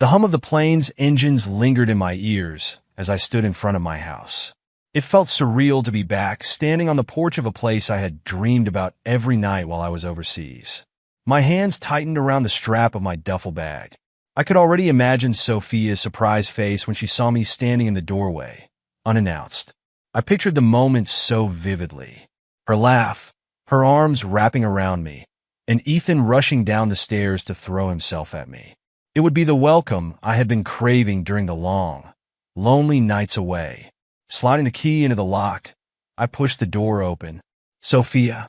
The hum of the plane's engines lingered in my ears as I stood in front of my house. It felt surreal to be back, standing on the porch of a place I had dreamed about every night while I was overseas. My hands tightened around the strap of my duffel bag. I could already imagine Sophia's surprised face when she saw me standing in the doorway, unannounced. I pictured the moment so vividly. Her laugh, her arms wrapping around me, and Ethan rushing down the stairs to throw himself at me. It would be the welcome I had been craving during the long, lonely nights away. Sliding the key into the lock, I pushed the door open. "Sophia,"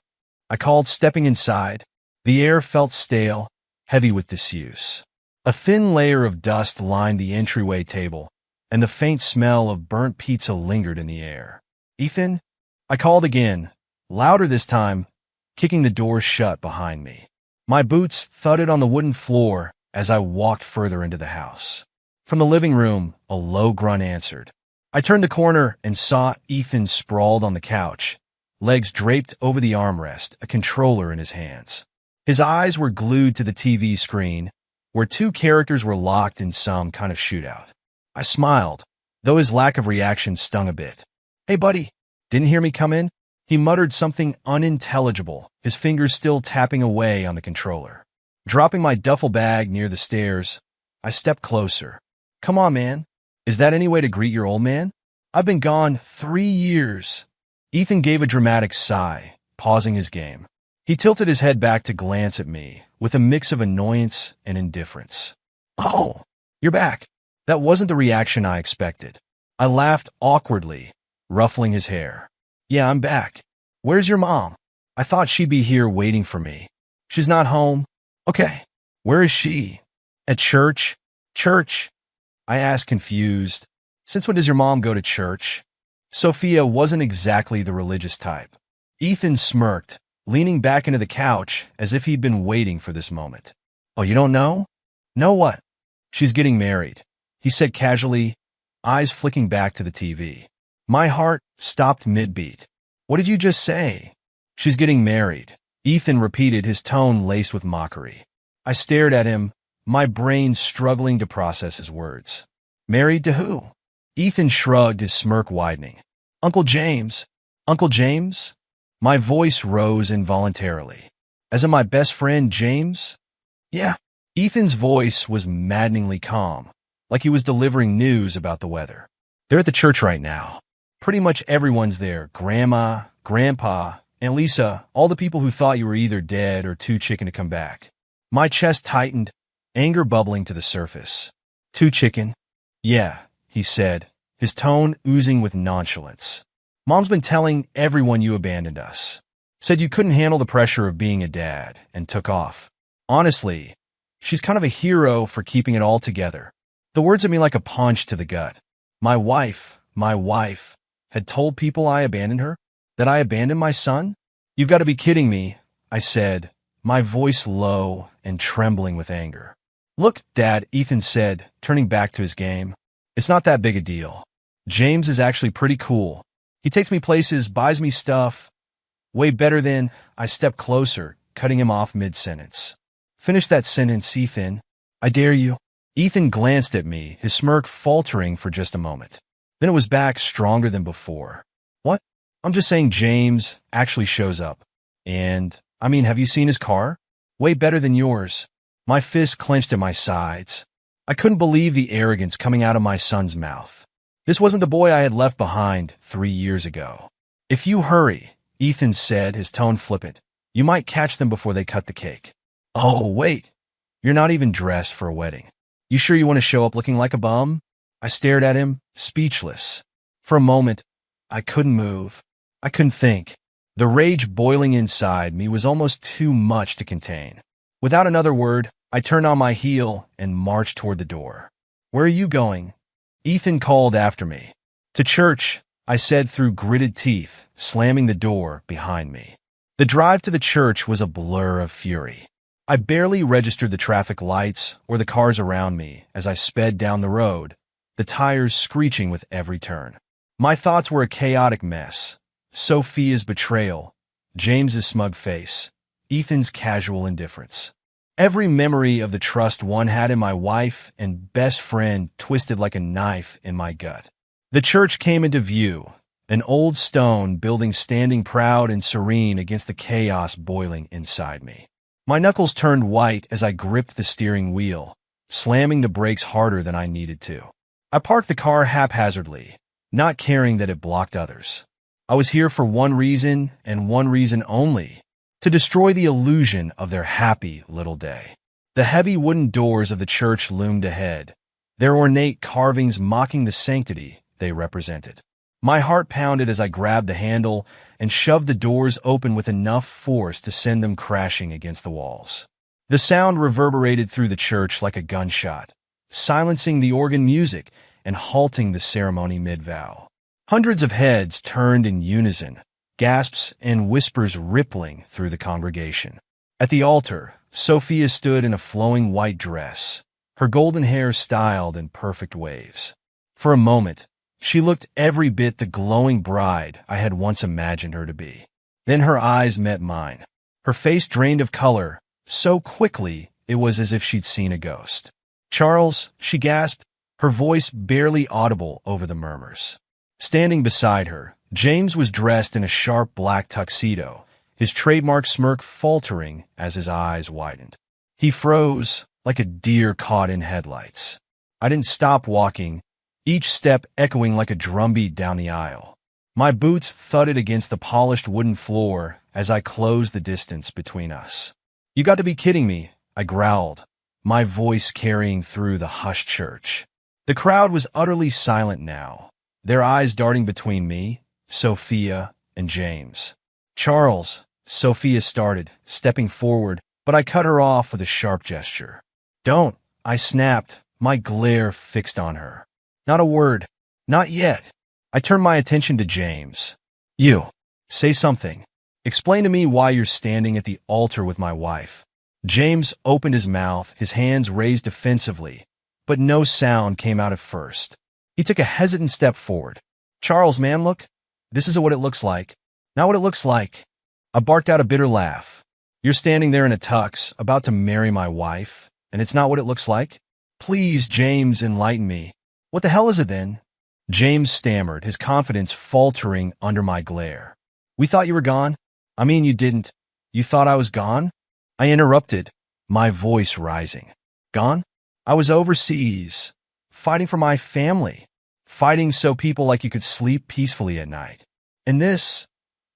I called, stepping inside. The air felt stale, heavy with disuse. A thin layer of dust lined the entryway table, and the faint smell of burnt pizza lingered in the air. "Ethan?" I called again, louder this time, kicking the door shut behind me. My boots thudded on the wooden floor as I walked further into the house. From the living room, a low grunt answered. I turned the corner and saw Ethan sprawled on the couch, legs draped over the armrest, a controller in his hands. His eyes were glued to the TV screen, where two characters were locked in some kind of shootout. I smiled, though his lack of reaction stung a bit. "Hey, buddy, didn't hear me come in?" He muttered something unintelligible, his fingers still tapping away on the controller. Dropping my duffel bag near the stairs, I stepped closer. "Come on, man. Is that any way to greet your old man? I've been gone 3 years." Ethan gave a dramatic sigh, pausing his game. He tilted his head back to glance at me, with a mix of annoyance and indifference. "Oh, you're back." That wasn't the reaction I expected. I laughed awkwardly, ruffling his hair. "Yeah, I'm back. Where's your mom? I thought she'd be here waiting for me." "She's not home." "Okay. Where is she?" "At church." "Church?" I asked, confused. "Since when does your mom go to church?" Sophia wasn't exactly the religious type. Ethan smirked, leaning back into the couch as if he'd been waiting for this moment. "Oh, you don't know?" "Know what?" "She's getting married," he said casually, eyes flicking back to the TV. My heart stopped mid-beat. "What did you just say?" "She's getting married," Ethan repeated, his tone laced with mockery. I stared at him, my brain struggling to process his words. "Married to who?" Ethan shrugged, his smirk widening. "Uncle James." "Uncle James?" My voice rose involuntarily. "As in my best friend, James?" "Yeah." Ethan's voice was maddeningly calm, like he was delivering news about the weather. "They're at the church right now. Pretty much everyone's there. Grandma, Grandpa, Aunt Lisa, all the people who thought you were either dead or too chicken to come back." My chest tightened, anger bubbling to the surface. "Too chicken?" "Yeah," he said, his tone oozing with nonchalance. "Mom's been telling everyone you abandoned us. Said you couldn't handle the pressure of being a dad, and took off. Honestly, she's kind of a hero for keeping it all together." The words hit me like a punch to the gut. My wife, had told people I abandoned her? That I abandoned my son? "You've got to be kidding me," I said, my voice low and trembling with anger. "Look, Dad," Ethan said, turning back to his game. "It's not that big a deal. James is actually pretty cool. He takes me places, buys me stuff. Way better than—" I stepped closer, cutting him off mid-sentence. "Finish that sentence, Ethan. I dare you." Ethan glanced at me, his smirk faltering for just a moment. Then it was back, stronger than before. "What?" "I'm just saying James actually shows up. And, I mean, have you seen his car? Way better than yours." My fists clenched at my sides. I couldn't believe the arrogance coming out of my son's mouth. This wasn't the boy I had left behind 3 years ago. "If you hurry," Ethan said, his tone flippant, "you might catch them before they cut the cake." "Oh, wait. You're not even dressed for a wedding. You sure you want to show up looking like a bum?" I stared at him, speechless. For a moment, I couldn't move. I couldn't think. The rage boiling inside me was almost too much to contain. Without another word, I turned on my heel and marched toward the door. "Where are you going?" Ethan called after me. "To church," I said through gritted teeth, slamming the door behind me. The drive to the church was a blur of fury. I barely registered the traffic lights or the cars around me as I sped down the road, the tires screeching with every turn. My thoughts were a chaotic mess. Sophia's betrayal, James's smug face, Ethan's casual indifference. Every memory of the trust one had in my wife and best friend twisted like a knife in my gut. The church came into view, an old stone building standing proud and serene against the chaos boiling inside me. My knuckles turned white as I gripped the steering wheel, slamming the brakes harder than I needed to. I parked the car haphazardly, not caring that it blocked others. I was here for one reason and one reason only: to destroy the illusion of their happy little day. The heavy wooden doors of the church loomed ahead, their ornate carvings mocking the sanctity they represented. My heart pounded as I grabbed the handle and shoved the doors open with enough force to send them crashing against the walls. The sound reverberated through the church like a gunshot, silencing the organ music and halting the ceremony mid-vow. Hundreds of heads turned in unison, gasps and whispers rippling through the congregation. At the altar, Sophia stood in a flowing white dress, her golden hair styled in perfect waves. For a moment, she looked every bit the glowing bride I had once imagined her to be. Then her eyes met mine. Her face drained of color so quickly it was as if she'd seen a ghost. "Charles," she gasped, her voice barely audible over the murmurs. Standing beside her, James was dressed in a sharp black tuxedo, his trademark smirk faltering as his eyes widened. He froze like a deer caught in headlights. I didn't stop walking, each step echoing like a drumbeat down the aisle. My boots thudded against the polished wooden floor as I closed the distance between us. "You got to be kidding me," I growled, my voice carrying through the hushed church. The crowd was utterly silent now, their eyes darting between me, Sophia, and James. "Charles," Sophia started, stepping forward, but I cut her off with a sharp gesture. "Don't," I snapped, my glare fixed on her. "Not a word. Not yet." I turned my attention to James. "You. Say something. Explain to me why you're standing at the altar with my wife." James opened his mouth, his hands raised defensively, but no sound came out at first. He took a hesitant step forward. "Charles, man, look. This isn't what it looks like. Not what it looks like." I barked out a bitter laugh. "You're standing there in a tux, about to marry my wife, and it's not what it looks like? Please, James, enlighten me. What the hell is it then?" James stammered, his confidence faltering under my glare. "We thought you were gone. I mean, you didn't. You thought I was gone?" I interrupted, my voice rising. "Gone? I was overseas, fighting for my family, fighting so people like you could sleep peacefully at night. And this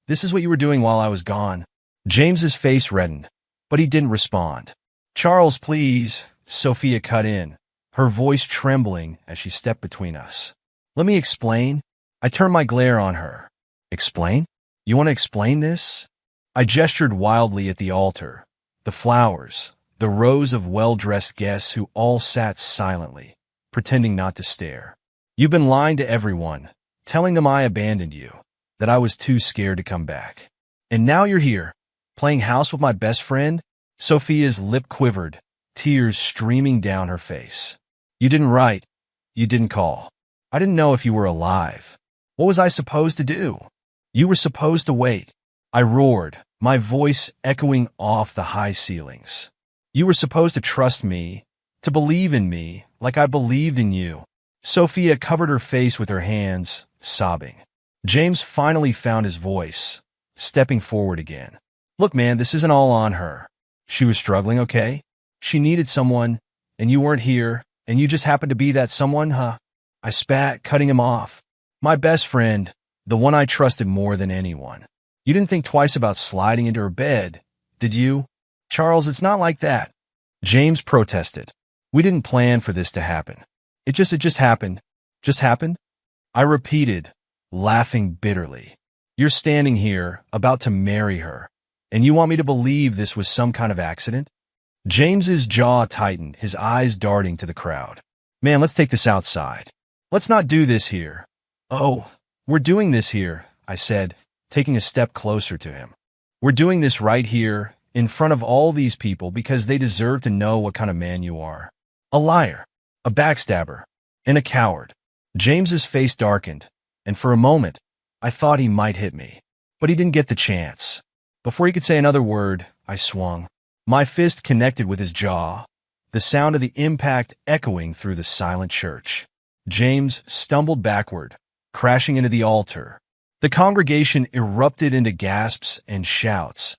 is what you were doing while I was gone." James's face reddened, but he didn't respond. "Charles, please," Sophia cut in, her voice trembling as she stepped between us. "Let me explain." I turned my glare on her. "Explain? You want to explain this?" I gestured wildly at the altar, the flowers, the rows of well-dressed guests who all sat silently, pretending not to stare. "You've been lying to everyone, telling them I abandoned you, that I was too scared to come back. And now you're here, playing house with my best friend?" Sophia's lip quivered, tears streaming down her face. "You didn't write. You didn't call. I didn't know if you were alive. What was I supposed to do? You were supposed to wait." I roared, my voice echoing off the high ceilings. "You were supposed to trust me, to believe in me, like I believed in you." Sophia covered her face with her hands, sobbing. James finally found his voice, stepping forward again. "Look, man, this isn't all on her. She was struggling, okay? She needed someone, and you weren't here, and you just happened to be that someone, huh?" I spat, cutting him off. "My best friend, the one I trusted more than anyone. You didn't think twice about sliding into her bed, did you?" "Charles, it's not like that," James protested. "We didn't plan for this to happen. It just happened. Just happened?" I repeated, laughing bitterly. "You're standing here, about to marry her, and you want me to believe this was some kind of accident?" James's jaw tightened, his eyes darting to the crowd. "Man, let's take this outside. Let's not do this here." "Oh, we're doing this here," I said, taking a step closer to him. "We're doing this right here, in front of all these people, because they deserve to know what kind of man you are. A liar, a backstabber, and a coward." James's face darkened, and for a moment, I thought he might hit me. But he didn't get the chance. Before he could say another word, I swung. My fist connected with his jaw, the sound of the impact echoing through the silent church. James stumbled backward, crashing into the altar. The congregation erupted into gasps and shouts,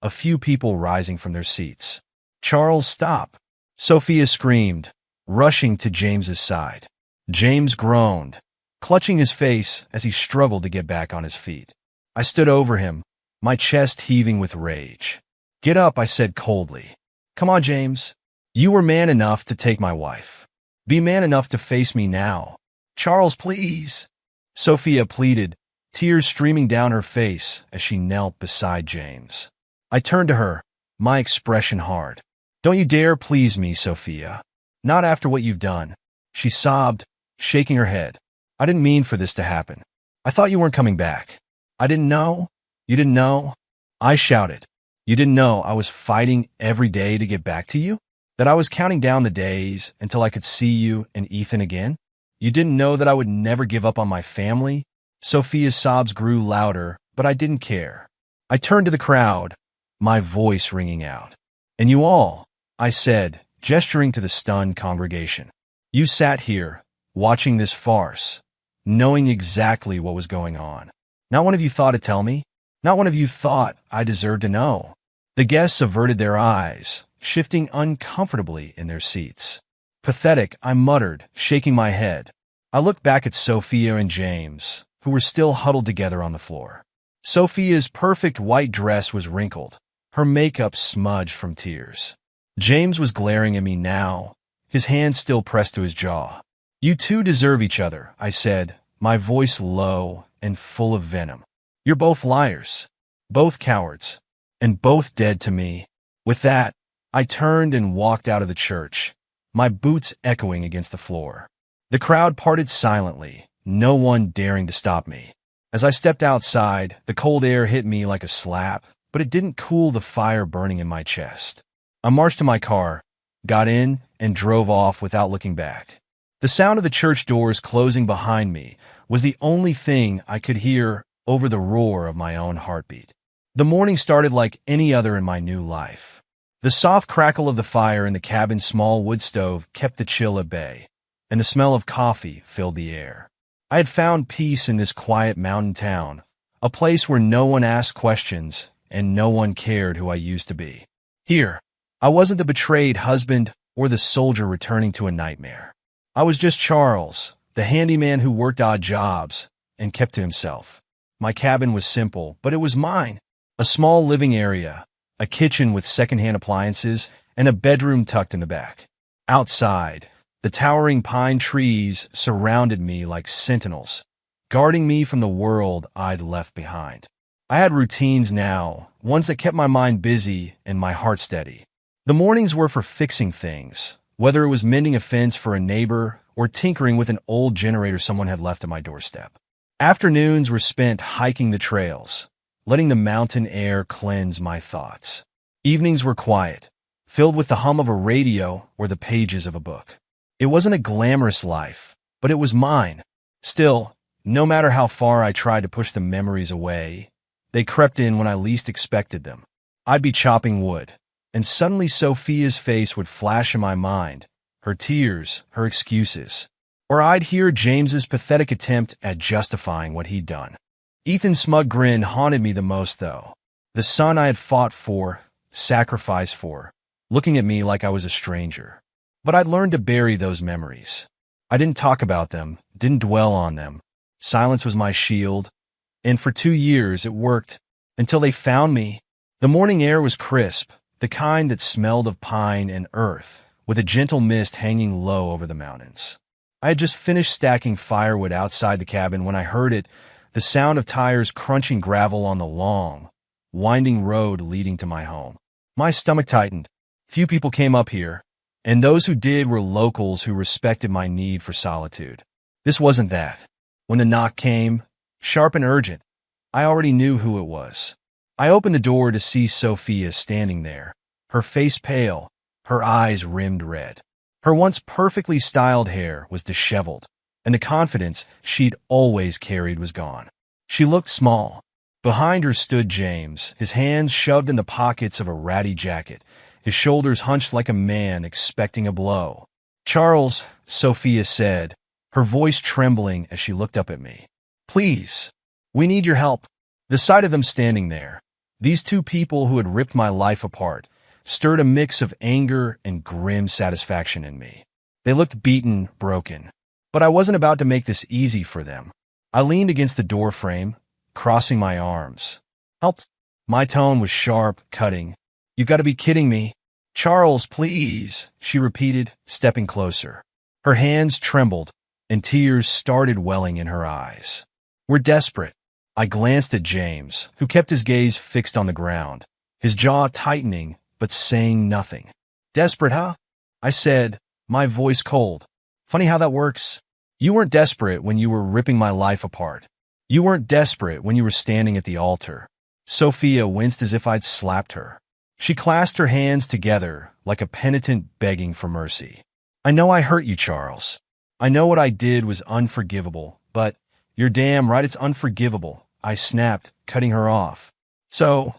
a few people rising from their seats. "Charles, stop!" Sophia screamed, rushing to James's side. James groaned, clutching his face as he struggled to get back on his feet. I stood over him, my chest heaving with rage. "Get up," I said coldly. "Come on, James. You were man enough to take my wife. Be man enough to face me now." "Charles, please," Sophia pleaded, tears streaming down her face as she knelt beside James. I turned to her, my expression hard. "Don't you dare please me, Sophia. Not after what you've done." She sobbed, shaking her head. "I didn't mean for this to happen. I thought you weren't coming back." "I didn't know? You didn't know?" I shouted. "You didn't know I was fighting every day to get back to you? That I was counting down the days until I could see you and Ethan again? You didn't know that I would never give up on my family?" Sophia's sobs grew louder, but I didn't care. I turned to the crowd, my voice ringing out. "And you all," I said, gesturing to the stunned congregation. "You sat here, watching this farce, knowing exactly what was going on. Not one of you thought to tell me? Not one of you thought I deserved to know?" The guests averted their eyes, shifting uncomfortably in their seats. "Pathetic," I muttered, shaking my head. I looked back at Sophia and James, who were still huddled together on the floor. Sophia's perfect white dress was wrinkled, her makeup smudged from tears. James was glaring at me now, his hand still pressed to his jaw. "You two deserve each other," I said, my voice low and full of venom. "You're both liars, both cowards, and both dead to me." With that, I turned and walked out of the church, my boots echoing against the floor. The crowd parted silently, no one daring to stop me. As I stepped outside, the cold air hit me like a slap, but it didn't cool the fire burning in my chest. I marched to my car, got in, and drove off without looking back. The sound of the church doors closing behind me was the only thing I could hear over the roar of my own heartbeat. The morning started like any other in my new life. The soft crackle of the fire in the cabin's small wood stove kept the chill at bay, and the smell of coffee filled the air. I had found peace in this quiet mountain town, a place where no one asked questions and no one cared who I used to be. Here, I wasn't the betrayed husband or the soldier returning to a nightmare. I was just Charles, the handyman who worked odd jobs and kept to himself. My cabin was simple, but it was mine. A small living area, a kitchen with secondhand appliances, and a bedroom tucked in the back. Outside, the towering pine trees surrounded me like sentinels, guarding me from the world I'd left behind. I had routines now, ones that kept my mind busy and my heart steady. The mornings were for fixing things, whether it was mending a fence for a neighbor or tinkering with an old generator someone had left at my doorstep. Afternoons were spent hiking the trails, letting the mountain air cleanse my thoughts. Evenings were quiet, filled with the hum of a radio or the pages of a book. It wasn't a glamorous life, but it was mine. Still, no matter how far I tried to push the memories away, they crept in when I least expected them. I'd be chopping wood, and suddenly Sophia's face would flash in my mind, her tears, her excuses. Or I'd hear James's pathetic attempt at justifying what he'd done. Ethan's smug grin haunted me the most, though. The son I had fought for, sacrificed for, looking at me like I was a stranger. But I'd learned to bury those memories. I didn't talk about them, didn't dwell on them. Silence was my shield, and for 2 years it worked, until they found me. The morning air was crisp, the kind that smelled of pine and earth, with a gentle mist hanging low over the mountains. I had just finished stacking firewood outside the cabin when I heard it, the sound of tires crunching gravel on the long, winding road leading to my home. My stomach tightened. Few people came up here, and those who did were locals who respected my need for solitude. This wasn't that. When the knock came, sharp and urgent, I already knew who it was. I opened the door to see Sophia standing there, her face pale, her eyes rimmed red. Her once perfectly styled hair was disheveled, and the confidence she'd always carried was gone. She looked small. Behind her stood James, his hands shoved in the pockets of a ratty jacket, his shoulders hunched like a man expecting a blow. "Charles," Sophia said, her voice trembling as she looked up at me. "Please, we need your help." The sight of them standing there, these two people who had ripped my life apart, stirred a mix of anger and grim satisfaction in me. They looked beaten, broken. But I wasn't about to make this easy for them. I leaned against the door frame, crossing my arms. "Help." My tone was sharp, cutting. "You've got to be kidding me." "Charles, please," she repeated, stepping closer. Her hands trembled, and tears started welling in her eyes. "We're desperate." I glanced at James, who kept his gaze fixed on the ground, his jaw tightening, but saying nothing. "Desperate, huh?" I said, my voice cold. "Funny how that works. You weren't desperate when you were ripping my life apart. You weren't desperate when you were standing at the altar." Sophia winced as if I'd slapped her. She clasped her hands together like a penitent begging for mercy. "I know I hurt you, Charles. I know what I did was unforgivable, but you're damn right it's unforgivable," I snapped, cutting her off. "So,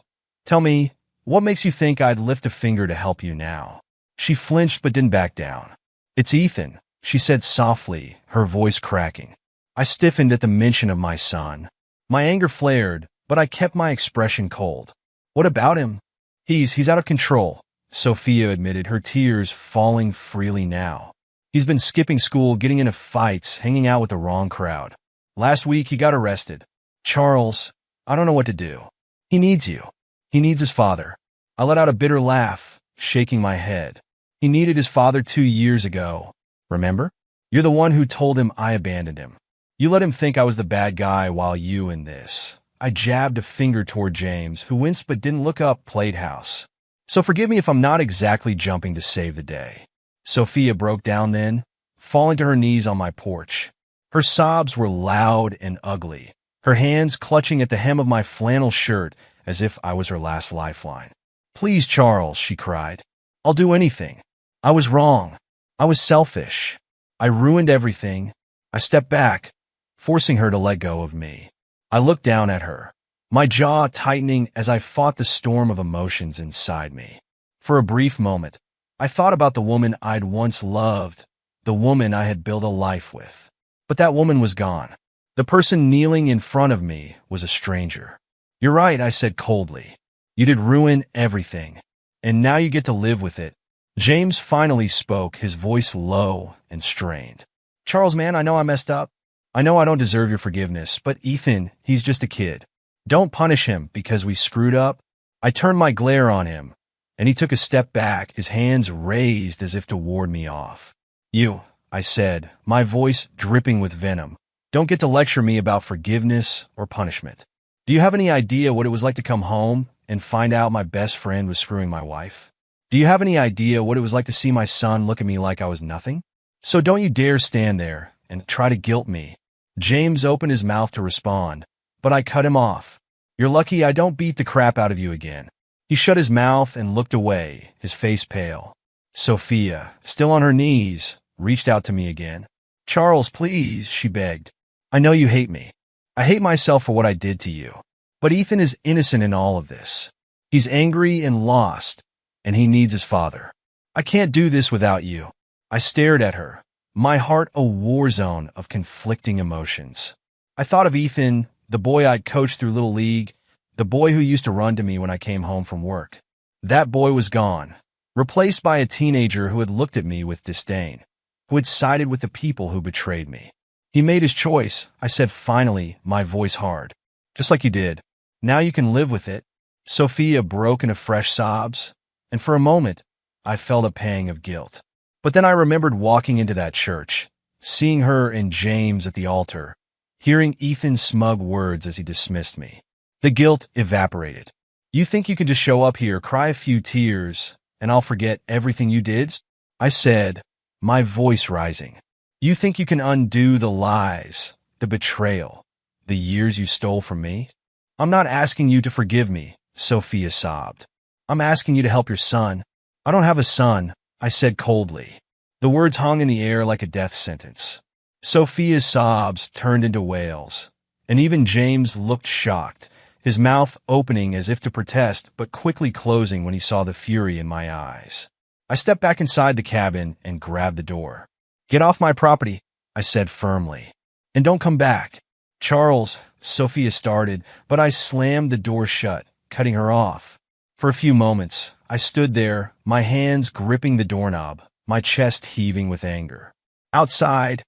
tell me, what makes you think I'd lift a finger to help you now?" She flinched but didn't back down. "It's Ethan," she said softly, her voice cracking. I stiffened at the mention of my son. My anger flared, but I kept my expression cold. "What about him?" He's out of control," Sophia admitted, her tears falling freely now. "He's been skipping school, getting into fights, hanging out with the wrong crowd. Last week he got arrested. Charles, I don't know what to do. He needs you. He needs his father." I let out a bitter laugh, shaking my head. "He needed his father 2 years ago. Remember? You're the one who told him I abandoned him. You let him think I was the bad guy while you in this." I jabbed a finger toward James, who winced but didn't look up, played house. "So forgive me if I'm not exactly jumping to save the day." Sophia broke down then, falling to her knees on my porch. Her sobs were loud and ugly, her hands clutching at the hem of my flannel shirt as if I was her last lifeline. "Please, Charles," she cried. "I'll do anything. I was wrong. I was selfish. I ruined everything." I stepped back, forcing her to let go of me. I looked down at her, my jaw tightening as I fought the storm of emotions inside me. For a brief moment, I thought about the woman I'd once loved, the woman I had built a life with. But that woman was gone. The person kneeling in front of me was a stranger. "You're right," I said coldly. "You did ruin everything, and now you get to live with it." James finally spoke, his voice low and strained. "Charles, man, I know I messed up. I know I don't deserve your forgiveness, but Ethan, he's just a kid. Don't punish him because we screwed up." I turned my glare on him, and he took a step back, his hands raised as if to ward me off. "You," I said, my voice dripping with venom, "don't get to lecture me about forgiveness or punishment. Do you have any idea what it was like to come home and find out my best friend was screwing my wife? Do you have any idea what it was like to see my son look at me like I was nothing? So don't you dare stand there and try to guilt me." James opened his mouth to respond, but I cut him off. "You're lucky I don't beat the crap out of you again." He shut his mouth and looked away, his face pale. Sophia, still on her knees, reached out to me again. "Charles, please," she begged. "I know you hate me. I hate myself for what I did to you. But Ethan is innocent in all of this. He's angry and lost, and he needs his father. I can't do this without you." I stared at her, my heart a war zone of conflicting emotions. I thought of Ethan, the boy I'd coached through Little League, the boy who used to run to me when I came home from work. That boy was gone, replaced by a teenager who had looked at me with disdain, who had sided with the people who betrayed me. "He made his choice," I said finally, my voice hard. "Just like you did. Now you can live with it." Sophia broke into fresh sobs, and for a moment, I felt a pang of guilt. But then I remembered walking into that church, seeing her and James at the altar, hearing Ethan's smug words as he dismissed me. The guilt evaporated. "You think you can just show up here, cry a few tears, and I'll forget everything you did?" I said, my voice rising. "You think you can undo the lies, the betrayal, the years you stole from me?" "I'm not asking you to forgive me," Sophia sobbed. "I'm asking you to help your son." "I don't have a son," I said coldly. The words hung in the air like a death sentence. Sophia's sobs turned into wails, and even James looked shocked, his mouth opening as if to protest but quickly closing when he saw the fury in my eyes. I stepped back inside the cabin and grabbed the door. "Get off my property," I said firmly. "And don't come back." "Charles," Sophia started, but I slammed the door shut, cutting her off. For a few moments, I stood there, my hands gripping the doorknob, my chest heaving with anger. Outside,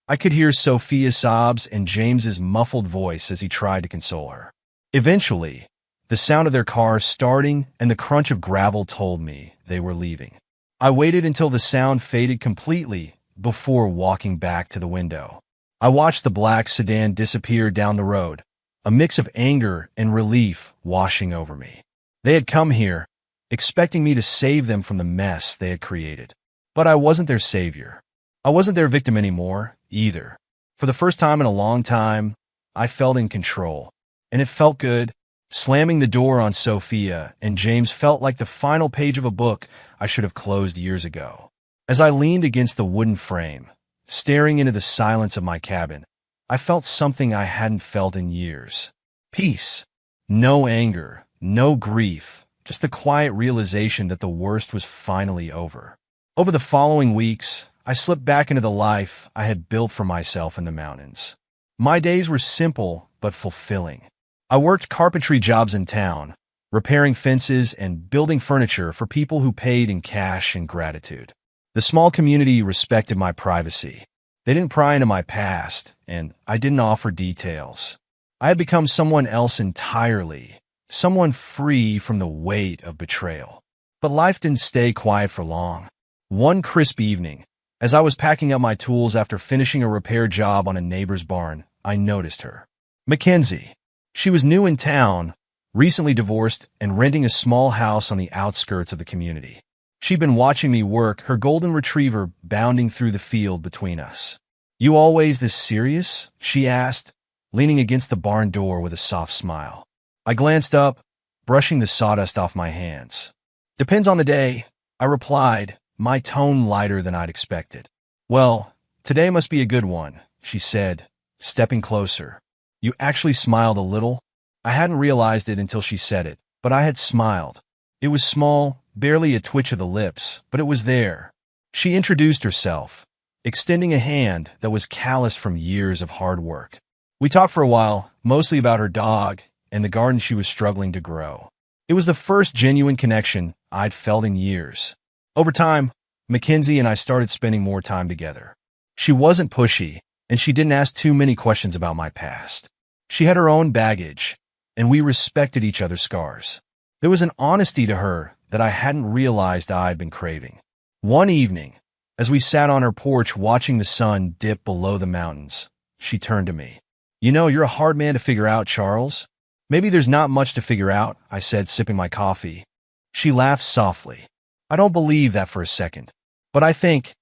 I could hear Sophia's sobs and James's muffled voice as he tried to console her. Eventually, the sound of their car starting and the crunch of gravel told me they were leaving. I waited until the sound faded completely before walking back to the window. I watched the black sedan disappear down the road, a mix of anger and relief washing over me. They had come here, expecting me to save them from the mess they had created. But I wasn't their savior. I wasn't their victim anymore, either. For the first time in a long time, I felt in control. And it felt good. Slamming the door on Sophia and James felt like the final page of a book I should have closed years ago. As I leaned against the wooden frame, staring into the silence of my cabin, I felt something I hadn't felt in years. Peace. No anger, no grief, just the quiet realization that the worst was finally over. Over the following weeks, I slipped back into the life I had built for myself in the mountains. My days were simple but fulfilling. I worked carpentry jobs in town, repairing fences and building furniture for people who paid in cash and gratitude. The small community respected my privacy. They didn't pry into my past, and I didn't offer details. I had become someone else entirely, someone free from the weight of betrayal. But life didn't stay quiet for long. One crisp evening, as I was packing up my tools after finishing a repair job on a neighbor's barn, I noticed her. Mackenzie. She was new in town, recently divorced, and renting a small house on the outskirts of the community. She'd been watching me work, her golden retriever bounding through the field between us. "You always this serious?" she asked, leaning against the barn door with a soft smile. I glanced up, brushing the sawdust off my hands. "Depends on the day," I replied, my tone lighter than I'd expected. "Well, today must be a good one," she said, stepping closer. "You actually smiled a little." I hadn't realized it until she said it, but I had smiled. It was small, barely a twitch of the lips, but it was there. She introduced herself, extending a hand that was calloused from years of hard work. We talked for a while, mostly about her dog and the garden she was struggling to grow. It was the first genuine connection I'd felt in years. Over time, Mackenzie and I started spending more time together. She wasn't pushy, and she didn't ask too many questions about my past. She had her own baggage, and we respected each other's scars. There was an honesty to her that I hadn't realized I'd been craving. One evening, as we sat on her porch watching the sun dip below the mountains, she turned to me. "You know, you're a hard man to figure out, Charles." "Maybe there's not much to figure out," I said, sipping my coffee. She laughed softly. "I don't believe that for a second. But I think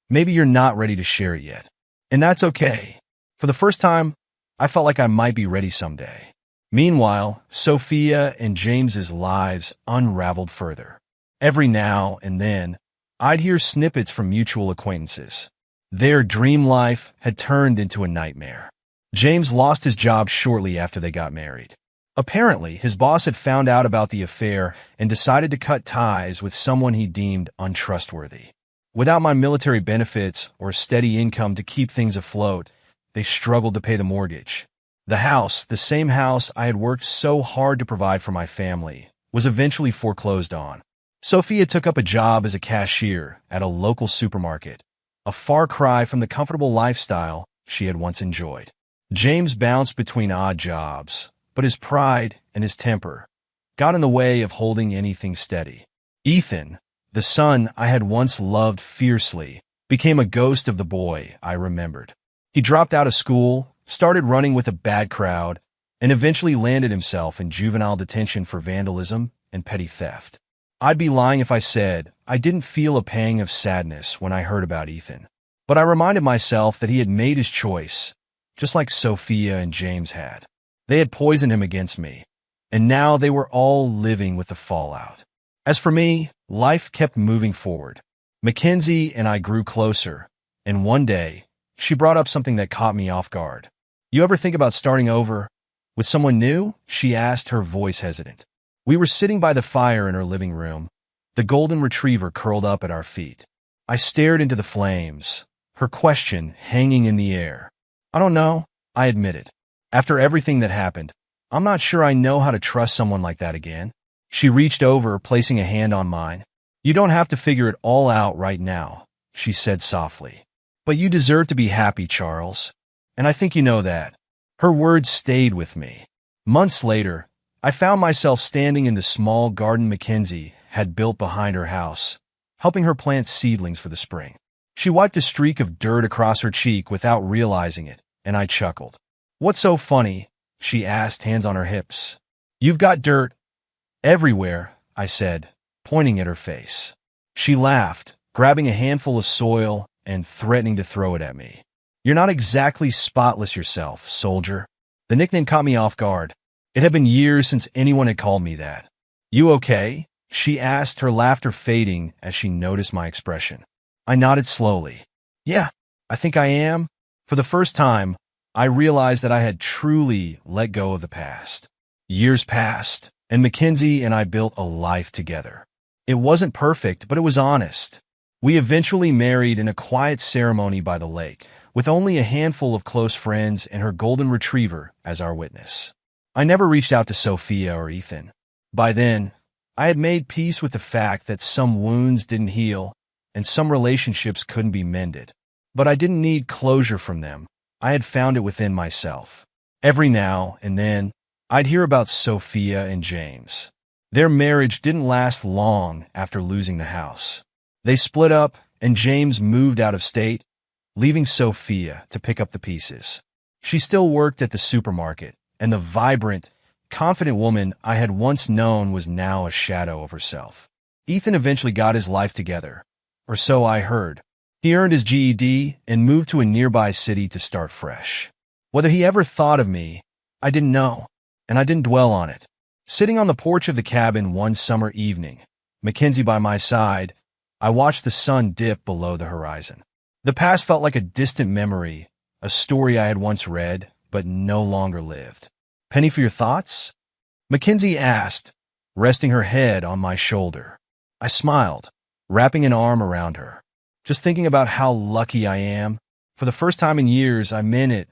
maybe you're not ready to share it yet. And that's okay." For the first time, I felt like I might be ready someday. Meanwhile, Sophia and James's lives unraveled further. Every now and then, I'd hear snippets from mutual acquaintances. Their dream life had turned into a nightmare. James lost his job shortly after they got married. Apparently, his boss had found out about the affair and decided to cut ties with someone he deemed untrustworthy. Without my military benefits or steady income to keep things afloat, they struggled to pay the mortgage. The house, the same house I had worked so hard to provide for my family, was eventually foreclosed on. Sophia took up a job as a cashier at a local supermarket, a far cry from the comfortable lifestyle she had once enjoyed. James bounced between odd jobs, but his pride and his temper got in the way of holding anything steady. Ethan, the son I had once loved fiercely, became a ghost of the boy I remembered. He dropped out of school, started running with a bad crowd, and eventually landed himself in juvenile detention for vandalism and petty theft. I'd be lying if I said I didn't feel a pang of sadness when I heard about Ethan. But I reminded myself that he had made his choice, just like Sophia and James had. They had poisoned him against me, and now they were all living with the fallout. As for me, life kept moving forward. Mackenzie and I grew closer, and one day, she brought up something that caught me off guard. "You ever think about starting over?" With someone new? She asked, her voice hesitant. We were sitting by the fire in her living room, the golden retriever curled up at our feet. I stared into the flames, her question hanging in the air. I don't know, I admitted. After everything that happened, I'm not sure I know how to trust someone like that again. She reached over, placing a hand on mine. You don't have to figure it all out right now, she said softly. But you deserve to be happy, Charles. And I think you know that. Her words stayed with me. Months later, I found myself standing in the small garden Mackenzie had built behind her house, helping her plant seedlings for the spring. She wiped a streak of dirt across her cheek without realizing it, and I chuckled. What's so funny? She asked, hands on her hips. You've got dirt everywhere, I said, pointing at her face. She laughed, grabbing a handful of soil and threatening to throw it at me. You're not exactly spotless yourself, soldier. The nickname caught me off guard. It had been years since anyone had called me that. You okay? She asked, her laughter fading as she noticed my expression. I nodded slowly. Yeah, I think I am. For the first time, I realized that I had truly let go of the past. Years passed, and Mackenzie and I built a life together. It wasn't perfect, but it was honest. We eventually married in a quiet ceremony by the lake, with only a handful of close friends and her golden retriever as our witness. I never reached out to Sophia or Ethan. By then, I had made peace with the fact that some wounds didn't heal and some relationships couldn't be mended. But I didn't need closure from them. I had found it within myself. Every now and then, I'd hear about Sophia and James. Their marriage didn't last long after losing the house. They split up, and James moved out of state, leaving Sophia to pick up the pieces. She still worked at the supermarket, and the vibrant, confident woman I had once known was now a shadow of herself. Ethan eventually got his life together, or so I heard. He earned his GED and moved to a nearby city to start fresh. Whether he ever thought of me, I didn't know, and I didn't dwell on it. Sitting on the porch of the cabin one summer evening, Mackenzie by my side, I watched the sun dip below the horizon. The past felt like a distant memory, a story I had once read, but no longer lived. Penny for your thoughts? Mackenzie asked, resting her head on my shoulder. I smiled, wrapping an arm around her. Just thinking about how lucky I am. For the first time in years, I meant it